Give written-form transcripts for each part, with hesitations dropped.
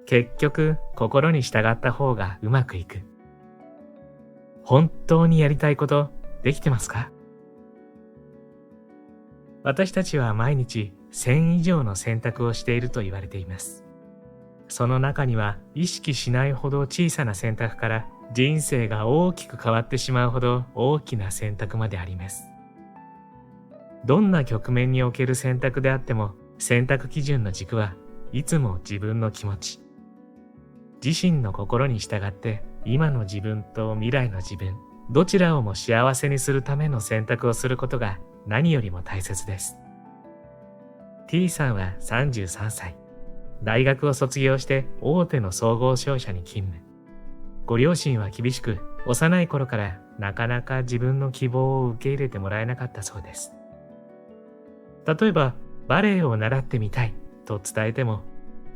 結局心に従った方がうまくいく。本当にやりたいことできてますか？私たちは毎日1000以上の選択をしていると言われています。その中には意識しないほど小さな選択から人生が大きく変わってしまうほど大きな選択まであります。どんな局面における選択であっても、選択基準の軸はいつも自分の気持ち。自身の心に従って今の自分と未来の自分、どちらをも幸せにするための選択をすることが何よりも大切です。T さんは33歳。大学を卒業して大手の総合商社に勤務。ご両親は厳しく、幼い頃からなかなか自分の希望を受け入れてもらえなかったそうです。例えば、バレエを習ってみたいと伝えても、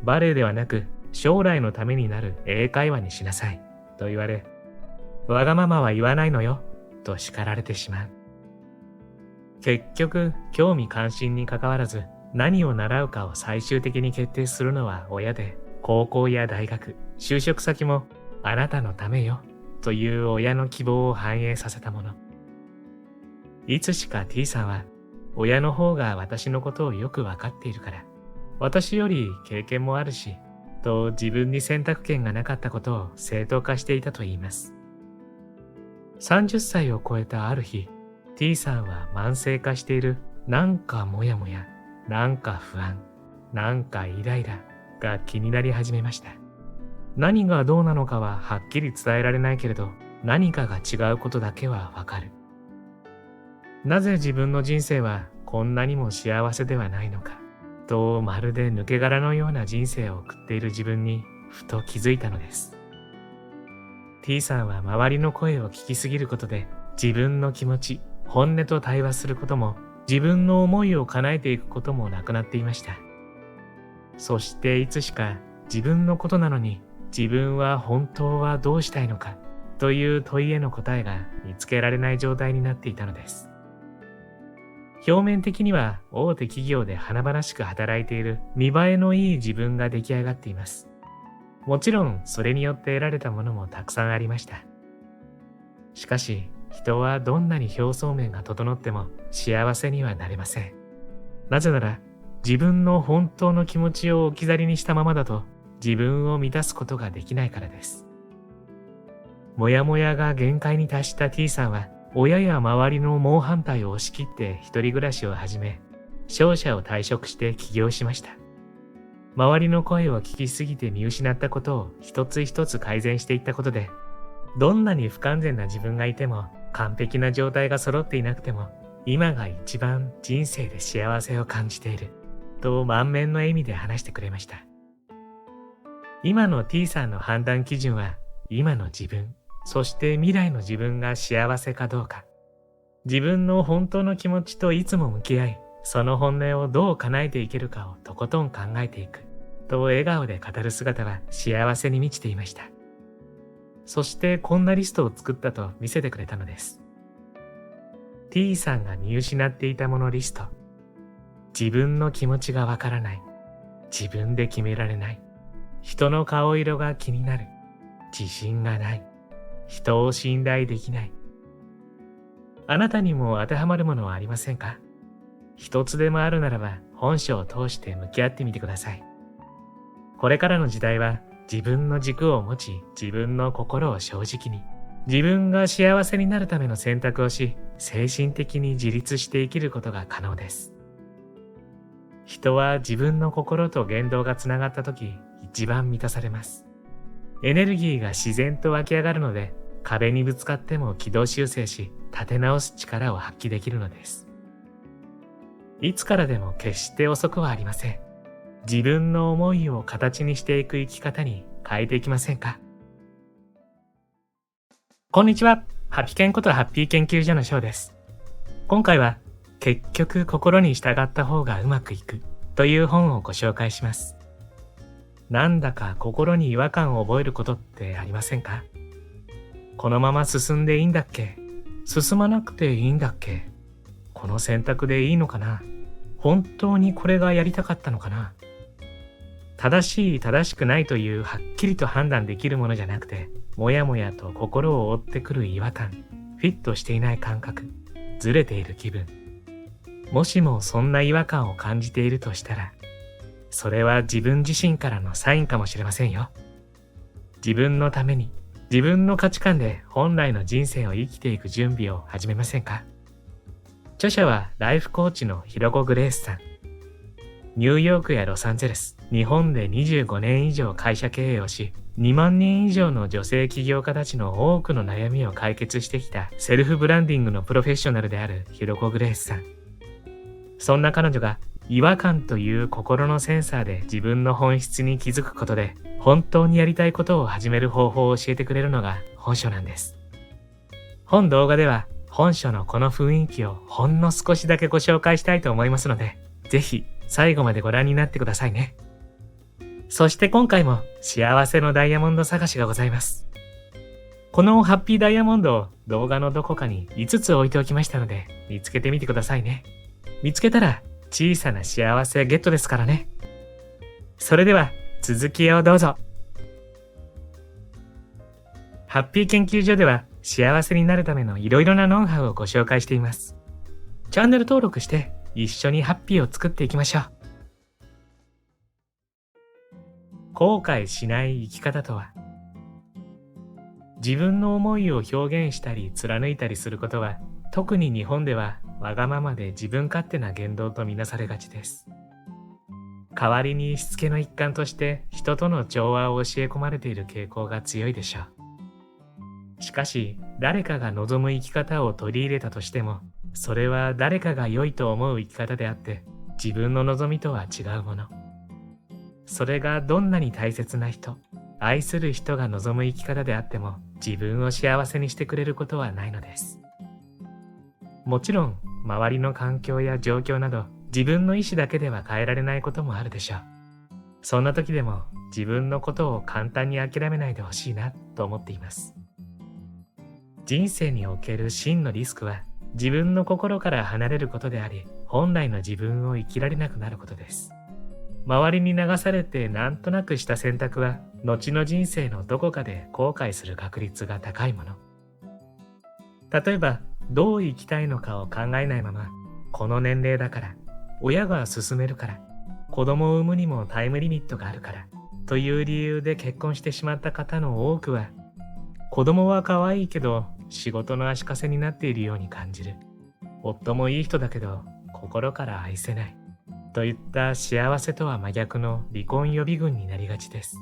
バレエではなく将来のためになる英会話にしなさいと言われ、わがままは言わないのよと叱られてしまう。結局、興味関心に関わらず何を習うかを最終的に決定するのは親で、高校や大学、就職先もあなたのためよという親の希望を反映させたもの。いつしか T さんは、親の方が私のことをよくわかっているから、私より経験もあるし、と自分に選択権がなかったことを正当化していたといいます。30歳を超えたある日、T さんは慢性化しているなんかモヤモヤ、なんか不安、なんかイライラが気になり始めました。何がどうなのかははっきり伝えられないけれど、何かが違うことだけはわかる。なぜ自分の人生はこんなにも幸せではないのか、とまるで抜け殻のような人生を送っている自分にふと気づいたのです。T さんは周りの声を聞きすぎることで、自分の気持ち、本音と対話することも、自分の思いを叶えていくこともなくなっていました。そしていつしか自分のことなのに、自分は本当はどうしたいのかという問いへの答えが見つけられない状態になっていたのです。表面的には大手企業で華々しく働いている見栄えのいい自分が出来上がっています。もちろんそれによって得られたものもたくさんありました。しかし人はどんなに表層面が整っても幸せにはなれません。なぜなら自分の本当の気持ちを置き去りにしたままだと自分を満たすことができないからです。もやもやが限界に達した T さんは親や周りの猛反対を押し切って一人暮らしを始め、商社を退職して起業しました。周りの声を聞きすぎて見失ったことを一つ一つ改善していったことで、どんなに不完全な自分がいても、完璧な状態が揃っていなくても、今が一番人生で幸せを感じている、と満面の笑みで話してくれました。今の T さんの判断基準は、今の自分、そして未来の自分が幸せかどうか。自分の本当の気持ちといつも向き合い、その本音をどう叶えていけるかをとことん考えていく、と笑顔で語る姿は幸せに満ちていました。そしてこんなリストを作ったと見せてくれたのです。T さんが見失っていたものリスト。自分の気持ちがわからない。自分で決められない。人の顔色が気になる。自信がない。人を信頼できない。あなたにも当てはまるものはありませんか？一つでもあるならば本書を通して向き合ってみてください。これからの時代は自分の軸を持ち、自分の心を正直に、自分が幸せになるための選択をし、精神的に自立して生きることが可能です。人は自分の心と言動がつながったとき、一番満たされます。エネルギーが自然と湧き上がるので、壁にぶつかっても軌道修正し、立て直す力を発揮できるのです。いつからでも決して遅くはありません。自分の思いを形にしていく生き方に変えていきませんか？こんにちは。ハピケンことハッピー研究所の翔です。今回は、結局心に従った方がうまくいくという本をご紹介します。なんだか心に違和感を覚えることってありませんか？このまま進んでいいんだっけ？進まなくていいんだっけ？この選択でいいのかな？本当にこれがやりたかったのかな？正しい正しくないというはっきりと判断できるものじゃなくて、もやもやと心を覆ってくる違和感、フィットしていない感覚、ずれている気分。もしもそんな違和感を感じているとしたら、それは自分自身からのサインかもしれませんよ。自分のために、自分の価値観で本来の人生を生きていく準備を始めませんか？著者はライフコーチのひろこグレースさん。ニューヨークやロサンゼルス、日本で25年以上会社経営をし、2万人以上の女性起業家たちの多くの悩みを解決してきたセルフブランディングのプロフェッショナルであるひろこグレースさん。そんな彼女が違和感という心のセンサーで自分の本質に気づくことで、本当にやりたいことを始める方法を教えてくれるのが本書なんです。本動画では本書のこの雰囲気をほんの少しだけご紹介したいと思いますので、ぜひ最後までご覧になってくださいね。そして今回も幸せのダイヤモンド探しがございます。このハッピーダイヤモンドを動画のどこかに5つ置いておきましたので、見つけてみてくださいね。見つけたら小さな幸せゲットですからね。それでは続きをどうぞ。ハッピー研究所では幸せになるためのいろいろなノウハウをご紹介しています。チャンネル登録して一緒にハッピーを作っていきましょう。後悔しない生き方とは、自分の思いを表現したり貫いたりすることは、特に日本ではわがままで自分勝手な言動とみなされがちです。代わりにしつけの一環として人との調和を教え込まれている傾向が強いでしょう。しかし、誰かが望む生き方を取り入れたとしても、それは誰かが良いと思う生き方であって、自分の望みとは違うもの。それがどんなに大切な人、愛する人が望む生き方であっても、自分を幸せにしてくれることはないのです。もちろん、周りの環境や状況など、自分の意思だけでは変えられないこともあるでしょう。そんな時でも、自分のことを簡単に諦めないでほしいなと思っています。人生における真のリスクは、自分の心から離れることであり、本来の自分を生きられなくなることです。周りに流されてなんとなくした選択は、後の人生のどこかで後悔する確率が高いもの。例えば、どう生きたいのかを考えないまま、この年齢だから、親が勧めるから、子供を産むにもタイムリミットがあるから、という理由で結婚してしまった方の多くは、子供は可愛いけど仕事の足かせになっているように感じる。夫もいい人だけど心から愛せない。といった幸せとは真逆の離婚予備軍になりがちです。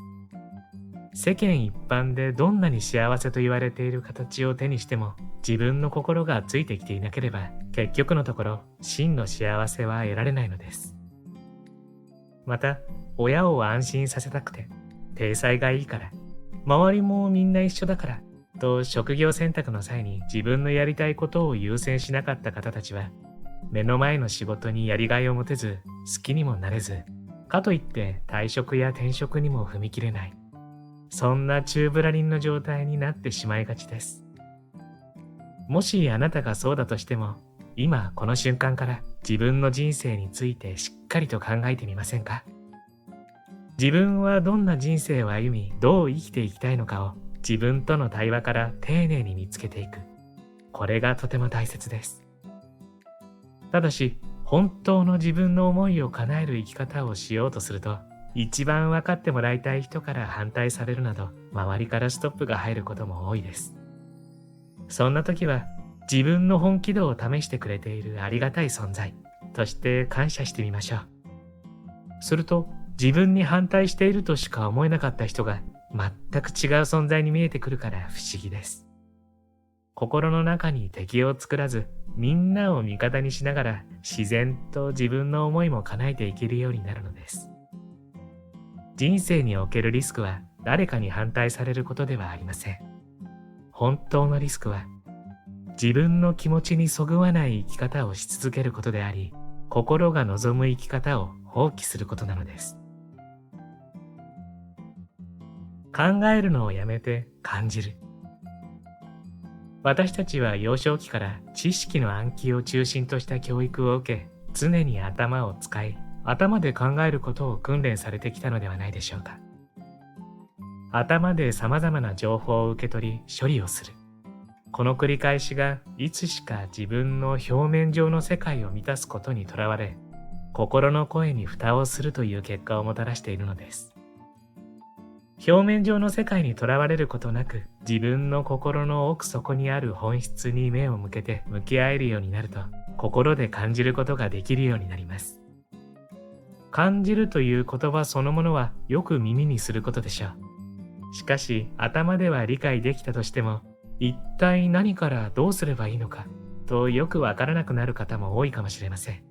世間一般でどんなに幸せと言われている形を手にしても、自分の心がついてきていなければ、結局のところ真の幸せは得られないのです。また、親を安心させたくて、体裁がいいから、周りもみんな一緒だから、と職業選択の際に自分のやりたいことを優先しなかった方たちは、目の前の仕事にやりがいを持てず、好きにもなれず、かといって退職や転職にも踏み切れない。そんな宙ぶらりんの状態になってしまいがちです。もしあなたがそうだとしても、今この瞬間から自分の人生についてしっかりと考えてみませんか？自分はどんな人生を歩み、どう生きていきたいのかを自分との対話から丁寧に見つけていく。これがとても大切です。ただし、本当の自分の思いを叶える生き方をしようとすると、一番分かってもらいたい人から反対されるなど、周りからストップが入ることも多いです。そんな時は、自分の本気度を試してくれているありがたい存在として感謝してみましょう。すると、自分に反対しているとしか思えなかった人が全く違う存在に見えてくるから不思議です。心の中に敵を作らず、みんなを味方にしながら自然と自分の思いも叶えていけるようになるのです。人生におけるリスクは誰かに反対されることではありません。本当のリスクは自分の気持ちにそぐわない生き方をし続けることであり、心が望む生き方を放棄することなのです。考えるのをやめて感じる。私たちは幼少期から知識の暗記を中心とした教育を受け、常に頭を使い、頭で考えることを訓練されてきたのではないでしょうか。頭で様々な情報を受け取り処理をする。この繰り返しがいつしか自分の表面上の世界を満たすことにとらわれ、心の声に蓋をするという結果をもたらしているのです。表面上の世界にとらわれることなく、自分の心の奥底にある本質に目を向けて向き合えるようになると、心で感じることができるようになります。感じるという言葉そのものはよく耳にすることでしょう。しかし、頭では理解できたとしても、一体何からどうすればいいのかとよくわからなくなる方も多いかもしれません。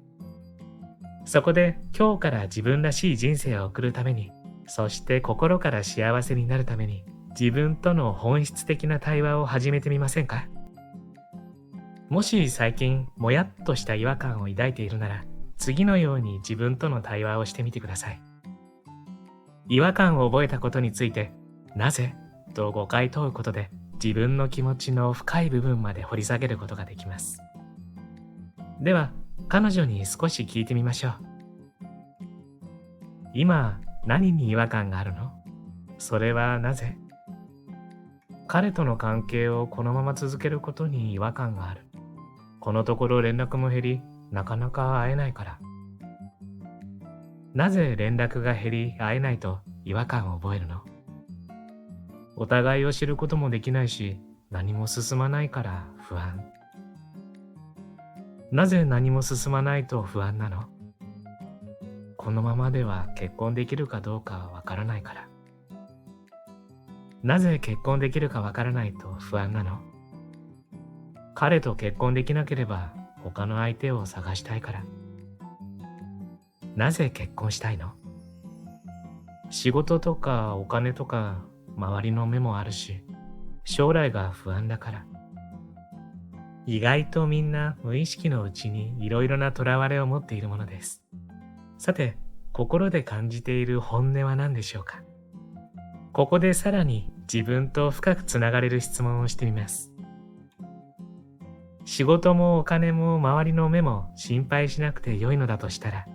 そこで今日から自分らしい人生を送るために、そして心から幸せになるために、自分との本質的な対話を始めてみませんか？もし最近もやっとした違和感を抱いているなら、次のように自分との対話をしてみてください。違和感を覚えたことについて、なぜと5回問うことで、自分の気持ちの深い部分まで掘り下げることができます。では、彼女に少し聞いてみましょう。今、何に違和感があるの？それはなぜ？彼との関係をこのまま続けることに違和感がある。このところ連絡も減り、なかなか会えないから。なぜ連絡が減り会えないと違和感を覚えるの？お互いを知ることもできないし、何も進まないから不安。なぜ何も進まないと不安なの？このままでは結婚できるかどうかわからないから。なぜ結婚できるかわからないと不安なの？彼と結婚できなければ他の相手を探したいから。なぜ結婚したいの？仕事とかお金とか周りの目もあるし、将来が不安だから。意外とみんな無意識のうちにいろいろなとらわれを持っているものです。さて、心で感じている本音は何でしょうか？ここでさらに自分と深くつながれる質問をしてみます。仕事もお金も周りの目も心配しなくて良いのだとしたら、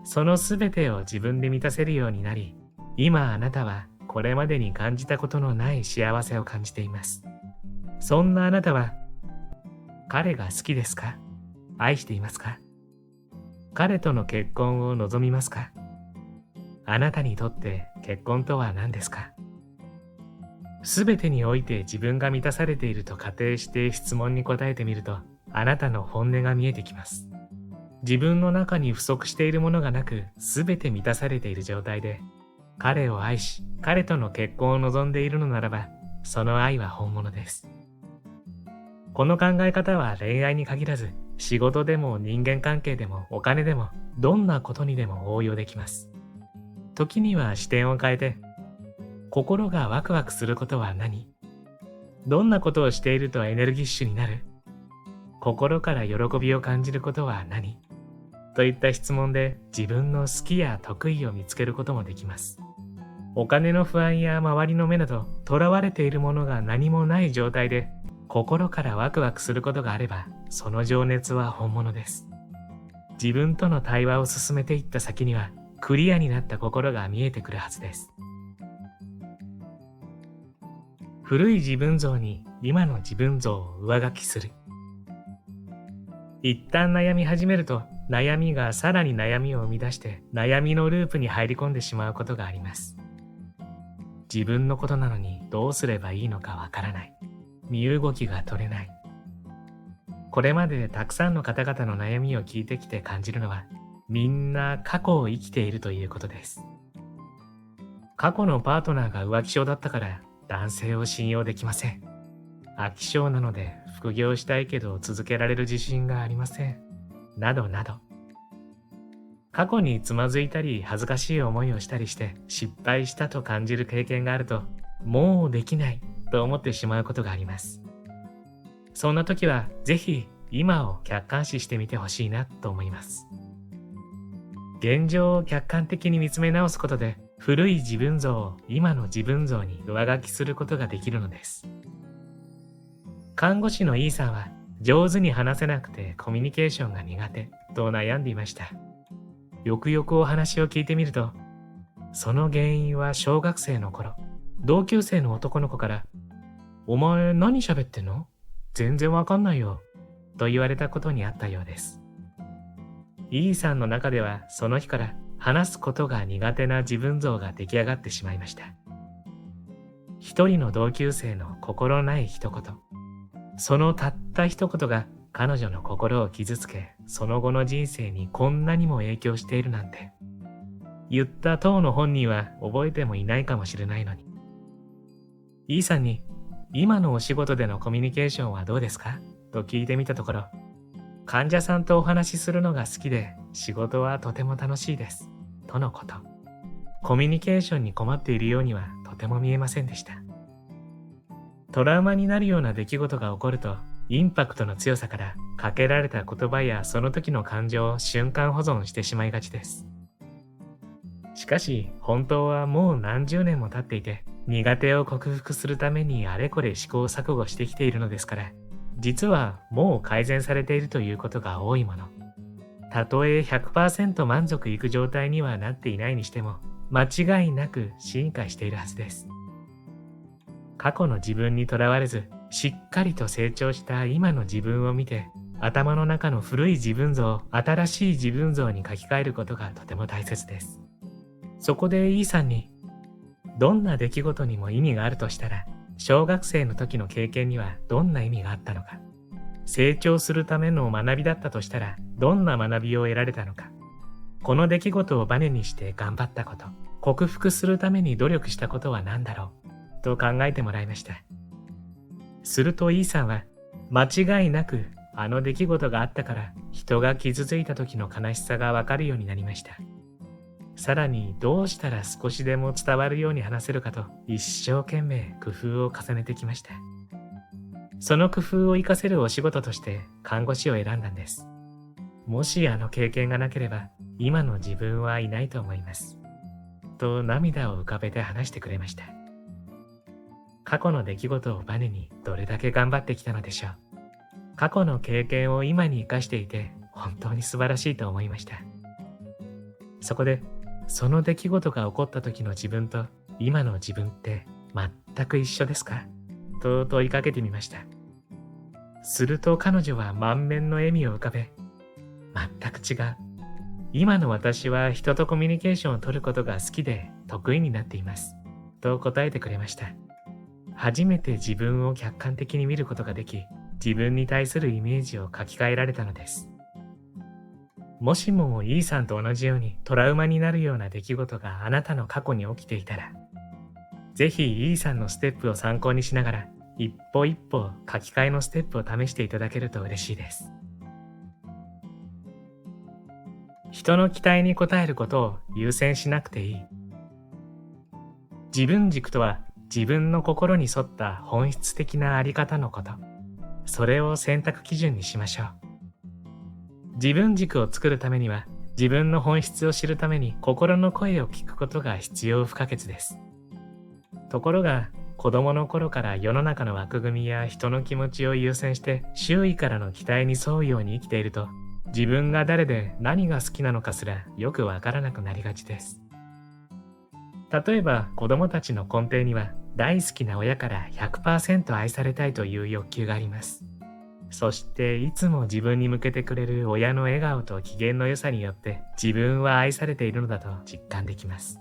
そのすべてを自分で満たせるようになり、今あなたはこれまでに感じたことのない幸せを感じています。そんなあなたは、彼が好きですか？愛していますか？彼との結婚を望みますか？あなたにとって結婚とは何ですか？すべてにおいて自分が満たされていると仮定して質問に答えてみると、あなたの本音が見えてきます。自分の中に不足しているものがなく、すべて満たされている状態で、彼を愛し、彼との結婚を望んでいるのならば、その愛は本物です。この考え方は恋愛に限らず、仕事でも人間関係でもお金でも、どんなことにでも応用できます。時には視点を変えて、心がワクワクすることは何？どんなことをしているとエネルギッシュになる？心から喜びを感じることは何？といった質問で自分の好きや得意を見つけることもできます。お金の不安や周りの目など、囚われているものが何もない状態で、心からワクワクすることがあれば、その情熱は本物です。自分との対話を進めていった先には、クリアになった心が見えてくるはずです。古い自分像に今の自分像を上書きする。一旦悩み始めると、悩みがさらに悩みを生み出して、悩みのループに入り込んでしまうことがあります。自分のことなのにどうすればいいのかわからない。身動きが取れない。これまでたくさんの方々の悩みを聞いてきて感じるのは、みんな過去を生きているということです。過去のパートナーが浮気症だったから男性を信用できません。飽き性なので副業したいけど続けられる自信がありません。などなど。過去につまずいたり恥ずかしい思いをしたりして失敗したと感じる経験があると、もうできないと思ってしまうことがあります。そんな時はぜひ今を客観視してみてほしいなと思います。現状を客観的に見つめ直すことで、古い自分像を今の自分像に上書きすることができるのです。看護師の E さんは上手に話せなくてコミュニケーションが苦手と悩んでいました。よくよくお話を聞いてみると、その原因は小学生の頃、同級生の男の子から、お前何喋ってんの？全然わかんないよ。と言われたことにあったようです。E さんの中ではその日から話すことが苦手な自分像が出来上がってしまいました。一人の同級生の心ない一言。そのたった一言が彼女の心を傷つけ、その後の人生にこんなにも影響しているなんて。言った当の本人は覚えてもいないかもしれないのに。E さんに、今のお仕事でのコミュニケーションはどうですか？と聞いてみたところ、患者さんとお話しするのが好きで、仕事はとても楽しいです。とのこと。コミュニケーションに困っているようにはとても見えませんでした。トラウマになるような出来事が起こると、インパクトの強さからかけられた言葉やその時の感情を瞬間保存してしまいがちです。しかし、本当はもう何十年も経っていて、苦手を克服するためにあれこれ試行錯誤してきているのですから、実はもう改善されているということが多いもの。たとえ 100% 満足いく状態にはなっていないにしても、間違いなく進化しているはずです。過去の自分にとらわれず、しっかりと成長した今の自分を見て、頭の中の古い自分像を新しい自分像に書き換えることがとても大切です。そこで E さんに、どんな出来事にも意味があるとしたら、小学生の時の経験にはどんな意味があったのか、成長するための学びだったとしたら、どんな学びを得られたのか、この出来事をバネにして頑張ったこと、克服するために努力したことは何だろう、と考えてもらいました。すると E さんは、間違いなくあの出来事があったから人が傷ついた時の悲しさがわかるようになりました。さらにどうしたら少しでも伝わるように話せるかと一生懸命工夫を重ねてきました。その工夫を活かせるお仕事として看護師を選んだんです。もしあの経験がなければ今の自分はいないと思います。と涙を浮かべて話してくれました。過去の出来事をバネにどれだけ頑張ってきたのでしょう。過去の経験を今に生かしていて本当に素晴らしいと思いました。そこでその出来事が起こった時の自分と今の自分って全く一緒ですか？と問いかけてみました。すると彼女は満面の笑みを浮かべ、全く違う。今の私は人とコミュニケーションを取ることが好きで得意になっています。と答えてくれました。初めて自分を客観的に見ることができ、自分に対するイメージを書き換えられたのです。もしも E さんと同じようにトラウマになるような出来事があなたの過去に起きていたら、ぜひ E さんのステップを参考にしながら、一歩一歩書き換えのステップを試していただけると嬉しいです。人の期待に応えることを優先しなくていい。自分軸とは自分の心に沿った本質的なあり方のこと。それを選択基準にしましょう。自分軸を作るためには、自分の本質を知るために心の声を聞くことが必要不可欠です。ところが、子供の頃から世の中の枠組みや人の気持ちを優先して周囲からの期待に沿うように生きていると、自分が誰で何が好きなのかすらよくわからなくなりがちです。例えば子供たちの根底には大好きな親から 100% 愛されたいという欲求があります。そしていつも自分に向けてくれる親の笑顔と機嫌の良さによって自分は愛されているのだと実感できます。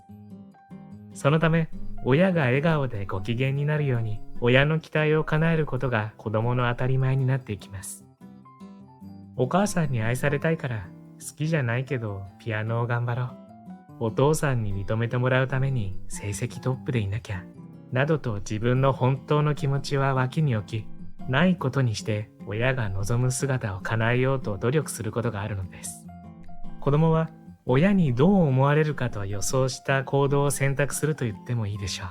そのため親が笑顔でご機嫌になるように親の期待を叶えることが子供の当たり前になっていきます。お母さんに愛されたいから好きじゃないけどピアノを頑張ろう。お父さんに認めてもらうために成績トップでいなきゃ。などと自分の本当の気持ちは脇に置き、ないことにして親が望む姿を叶えようと努力することがあるのです。子供は親にどう思われるかと予想した行動を選択すると言ってもいいでしょう。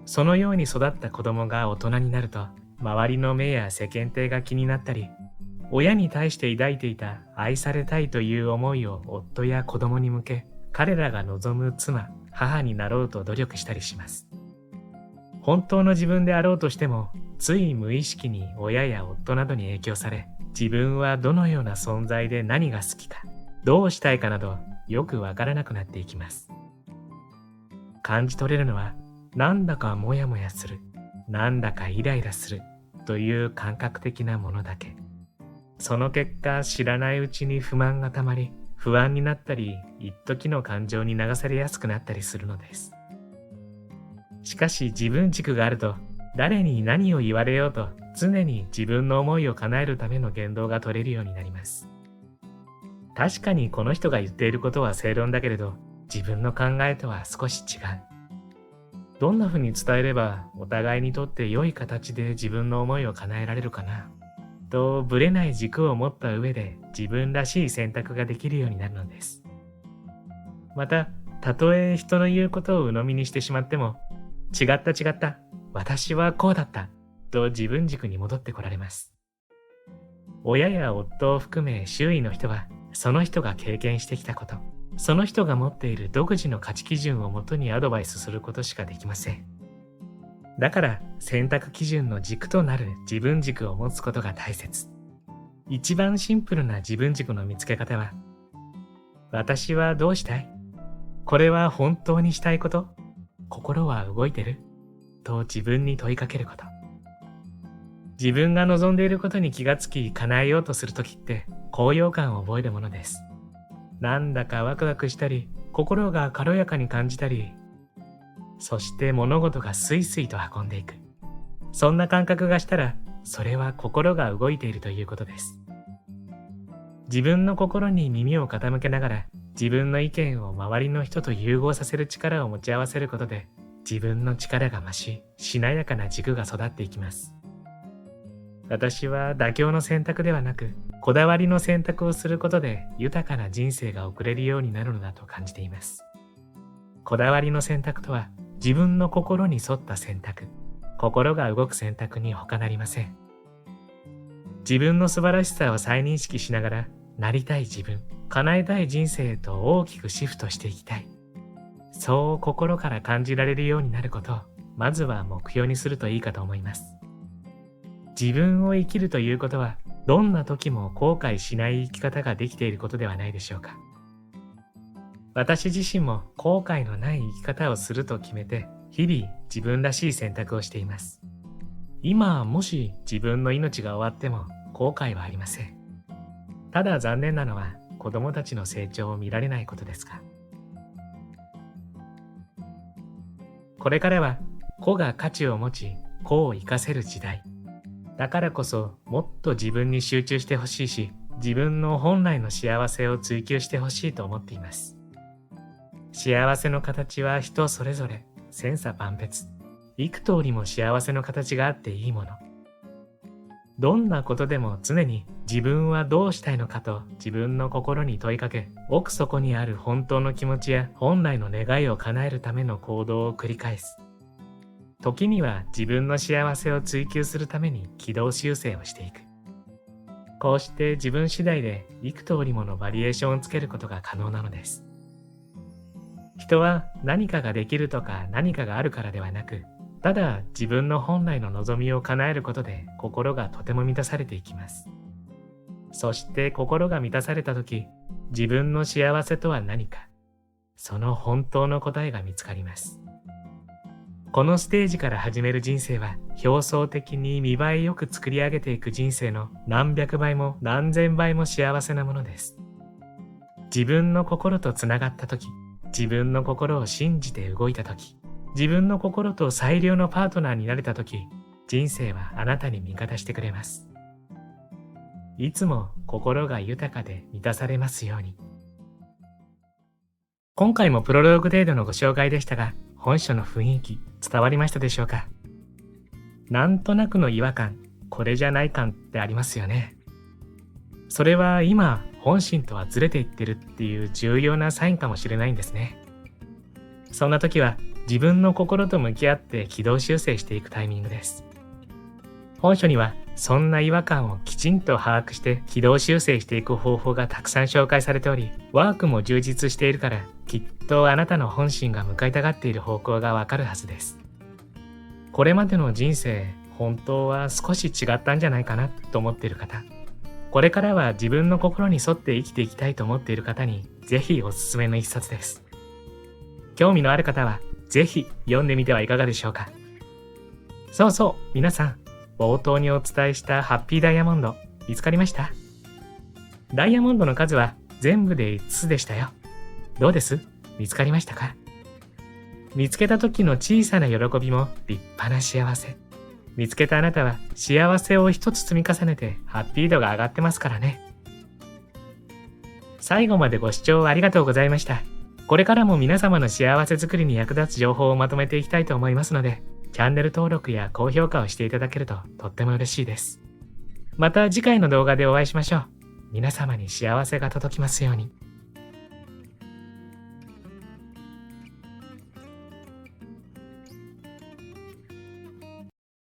そのように育った子供が大人になると、周りの目や世間体が気になったり、親に対して抱いていた愛されたいという思いを夫や子供に向け、彼らが望む妻、母になろうと努力したりします。本当の自分であろうとしても、つい無意識に親や夫などに影響され、自分はどのような存在で何が好きか、どうしたいかなどよくわからなくなっていきます。感じ取れるのは、なんだかモヤモヤする、なんだかイライラするという感覚的なものだけ。その結果、知らないうちに不満がたまり、不安になったり、一時の感情に流されやすくなったりするのです。しかし自分軸があると、誰に何を言われようと、常に自分の思いを叶えるための言動が取れるようになります。確かにこの人が言っていることは正論だけれど、自分の考えとは少し違う。どんな風に伝えればお互いにとって良い形で自分の思いを叶えられるかなと、ぶれない軸を持った上で自分らしい選択ができるようになるのです。また、たとえ人の言うことを鵜呑みにしてしまっても、違った、私はこうだったと自分軸に戻ってこられます。親や夫を含め周囲の人は、その人が経験してきたこと、その人が持っている独自の価値基準をもとにアドバイスすることしかできません。だから選択基準の軸となる自分軸を持つことが大切。一番シンプルな自分軸の見つけ方は、私はどうしたい？これは本当にしたいこと？心は動いてる？と自分に問いかけること。自分が望んでいることに気がつき叶えようとするときって高揚感を覚えるものです。なんだかワクワクしたり、心が軽やかに感じたり、そして物事がスイスイと運んでいく。そんな感覚がしたら、それは心が動いているということです。自分の心に耳を傾けながら、自分の意見を周りの人と融合させる力を持ち合わせることで、自分の力が増し、しなやかな軸が育っていきます。私は妥協の選択ではなく、こだわりの選択をすることで豊かな人生が送れるようになるのだと感じています。こだわりの選択とは、自分の心に沿った選択、心が動く選択に他なりません。自分の素晴らしさを再認識しながら、なりたい自分、叶えたい人生へと大きくシフトしていきたい。そう心から感じられるようになることを、まずは目標にするといいかと思います。自分を生きるということは、どんな時も後悔しない生き方ができていることではないでしょうか。私自身も後悔のない生き方をすると決めて、日々自分らしい選択をしています。今もし自分の命が終わっても後悔はありません。ただ残念なのは子供たちの成長を見られないことですが。これからは個が価値を持ち、個を生かせる時代。だからこそもっと自分に集中してほしいし、自分の本来の幸せを追求してほしいと思っています。幸せの形は人それぞれ、千差万別。幾通りも幸せの形があっていいもの。どんなことでも常に自分はどうしたいのかと自分の心に問いかけ、奥底にある本当の気持ちや本来の願いを叶えるための行動を繰り返す。時には自分の幸せを追求するために軌道修正をしていく。こうして自分次第で幾通りものバリエーションをつけることが可能なのです。人は何かができるとか何かがあるからではなく、ただ自分の本来の望みを叶えることで心がとても満たされていきます。そして心が満たされたとき、自分の幸せとは何か、その本当の答えが見つかります。このステージから始める人生は表層的に見栄えよく作り上げていく人生の何百倍も何千倍も幸せなものです。自分の心とつながったとき、自分の心を信じて動いたとき、自分の心と最良のパートナーになれたとき、人生はあなたに味方してくれます。いつも心が豊かで満たされますように。今回もプロローグ程度のご紹介でしたが、本書の雰囲気伝わりましたでしょうか？なんとなくの違和感、これじゃない感ってありますよね。それは今、本心とはずれていってるっていう重要なサインかもしれないんですね。そんな時は自分の心と向き合って軌道修正していくタイミングです。本書にはそんな違和感をきちんと把握して軌道修正していく方法がたくさん紹介されており、ワークも充実しているからきっとあなたの本心が向かいたがっている方向がわかるはずです。これまでの人生、本当は少し違ったんじゃないかなと思っている方、これからは自分の心に沿って生きていきたいと思っている方にぜひおすすめの一冊です。興味のある方はぜひ読んでみてはいかがでしょうか。そうそう、皆さん、冒頭にお伝えしたハッピーダイヤモンド、見つかりました？ダイヤモンドの数は全部で5つでしたよ。どうです？見つかりましたか？見つけた時の小さな喜びも立派な幸せ。見つけたあなたは幸せを一つ積み重ねてハッピー度が上がってますからね。最後までご視聴ありがとうございました。これからも皆様の幸せづくりに役立つ情報をまとめていきたいと思いますので、チャンネル登録や高評価をしていただけるととっても嬉しいです。また次回の動画でお会いしましょう。皆様に幸せが届きますように。